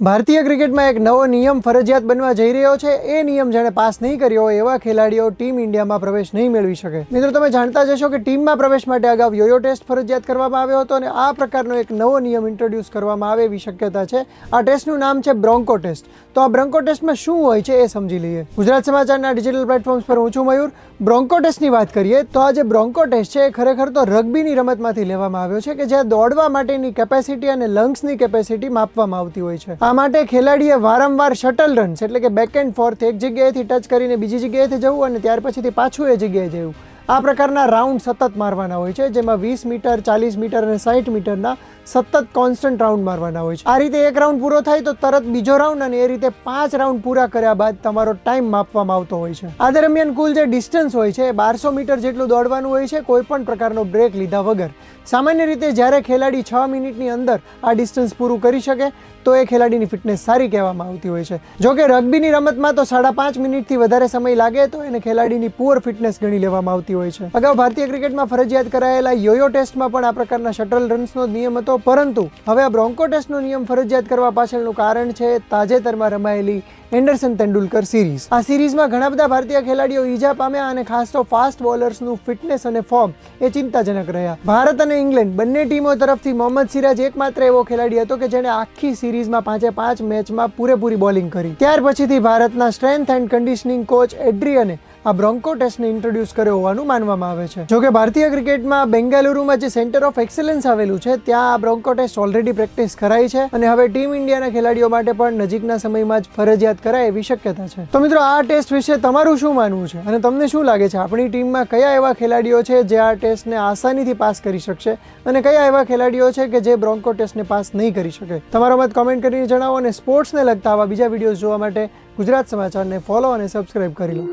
ભારતીય ક્રિકેટમાં એક નવો નિયમ ફરજિયાત બનવા જઈ રહ્યો છે. એ નિયમ જેણે પાસ નહીં કર્યો હોય એવા ખેલાડીઓ ટીમ ઇન્ડિયામાં પ્રવેશ નહીં મેળવી શકે. મિત્રો, તમે જાણતા જ હશો કે ટીમમાં પ્રવેશ માટે અગાઉ યોયો ટેસ્ટ ફરજિયાત કરવામાં આવ્યો હતો અને આ પ્રકારનો એક નવો નિયમ ઇન્ટ્રોડ્યુસ કરવામાં આવે એવી શક્યતા છે. આ ટેસ્ટનું નામ છે બ્રોન્કો ટેસ્ટ. તો આ બ્રોન્કો ટેસ્ટમાં શું હોય છે એ સમજી લઈએ. ગુજરાત સમાચારના ડિજિટલ પ્લેટફોર્મ્સ પર હું છું મયુર. બ્રોન્કો ટેસ્ટની વાત કરીએ તો આ જે બ્રોન્કો ટેસ્ટ છે એ ખરેખર તો રગ્બીની રમતમાંથી લેવામાં આવ્યો છે કે જ્યાં દોડવા માટેની કેપેસિટી અને લંગ્સની કેપેસિટી માપવામાં આવતી હોય છે. આ માટે ખેલાડીએ વારંવાર શટલ રન્સ એટલે કે બેક એન્ડ ફોર્થ એક જગ્યાએથી ટચ કરીને બીજી જગ્યાએથી જવું અને ત્યાર પછીથી પાછું એ જગ્યાએ જવું. આ પ્રકારના રાઉન્ડ સતત મારવાના હોય છે, જેમાં 20 મીટર, 40 મીટર અને 60 મીટરના સતત કોન્સ્ટન્ટ રાઉન્ડ મારવાના હોય છે. આ રીતે એક રાઉન્ડ પૂરો થાય તો તરત બીજો રાઉન્ડ અને એ રીતે 5 રાઉન્ડ પૂરા કર્યા બાદ તમારો ટાઈમ માપવામાં આવતો હોય છે. આ દરમિયાન કુલ જે ડિસ્ટન્સ હોય છે એ 1200 મીટર જેટલું દોડવાનું હોય છે, કોઈ પણ પ્રકારનો બ્રેક લીધા વગર. સામાન્ય રીતે જ્યારે ખેલાડી 6 મિનિટની અંદર આ ડિસ્ટન્સ પૂરું કરી શકે તો એ ખેલાડીની ફિટનેસ સારી કહેવામાં આવતી હોય છે. જોકે રગ્બીની રમતમાં તો 5.5 મિનિટથી વધારે સમય લાગે તો એને ખેલાડીની પુઅર ફિટનેસ ગણી લેવામાં આવતી હોય છે. અગાઉ ભારતીય ક્રિકેટમાં ફરજિયાત કરાયેલા યોયો ટેસ્ટમાં પણ આ પ્રકારના શટલ રન્સનો નિયમ હતો, પરંતુ હવે આ બ્રોન્કો ટેસ્ટનો નિયમ ફરજિયાત કરવા પાછળનું કારણ છે તાજેતરમાં રમાયેલી એન્ડરસન તેંડુલકર સિરીઝ. આ સિરીઝમાં ઘણા બધા ભારતીય ખેલાડીઓ ઈજા પામ્યા અને ખાસ તો ફાસ્ટ બોલર્સનું ફિટનેસ અને ફોર્મ એ ચિંતાજનક રહ્યા. ભારત અને ઇંગ્લેન્ડ બંને ટીમો તરફથી મોહમ્મદ સિરાજ એકમાત્ર એવો ખેલાડી હતો કે જેણે આખી સિરીઝમાં 5 મેચમાં પૂરેપૂરી બોલિંગ કરી. ત્યાર પછીથી ભારતના સ્ટ્રેન્થ એન્ડ કન્ડિશનિંગ કોચ એડ્રિયને આ બ્રોન્કો ટેસ્ટને ઇન્ટ્રોડ્યુસ કર્યો હોવાનું માનવામાં આવે છે. જોકે ભારતીય ક્રિકેટમાં બેંગાલુરુમાં જે સેન્ટર ઓફ એક્સલન્સ આવેલું છે ત્યાં આ બ્રોન્કો ટેસ્ટ ઓલરેડી પ્રેક્ટિસ કરાઈ છે અને હવે ટીમ ઇન્ડિયાના ખેલાડીઓ માટે પણ નજીકના સમયમાં જ ફરજિયાત કરાય એવી શક્યતા છે. તો મિત્રો, આ ટેસ્ટ વિશે તમારું શું માનવું છે અને તમને શું લાગે છે આપણી ટીમમાં કયા એવા ખેલાડીઓ છે જે આ ટેસ્ટને આસાનીથી પાસ કરી શકશે અને કયા એવા ખેલાડીઓ છે કે જે બ્રોન્કો ટેસ્ટને પાસ નહીં કરી શકે? તમારો મત કોમેન્ટ કરીને જણાવો અને સ્પોર્ટ્સને લગતા આવા બીજા વિડીયોઝ જોવા માટે ગુજરાત સમાચારને ફોલો અને સબસ્ક્રાઇબ કરી લો.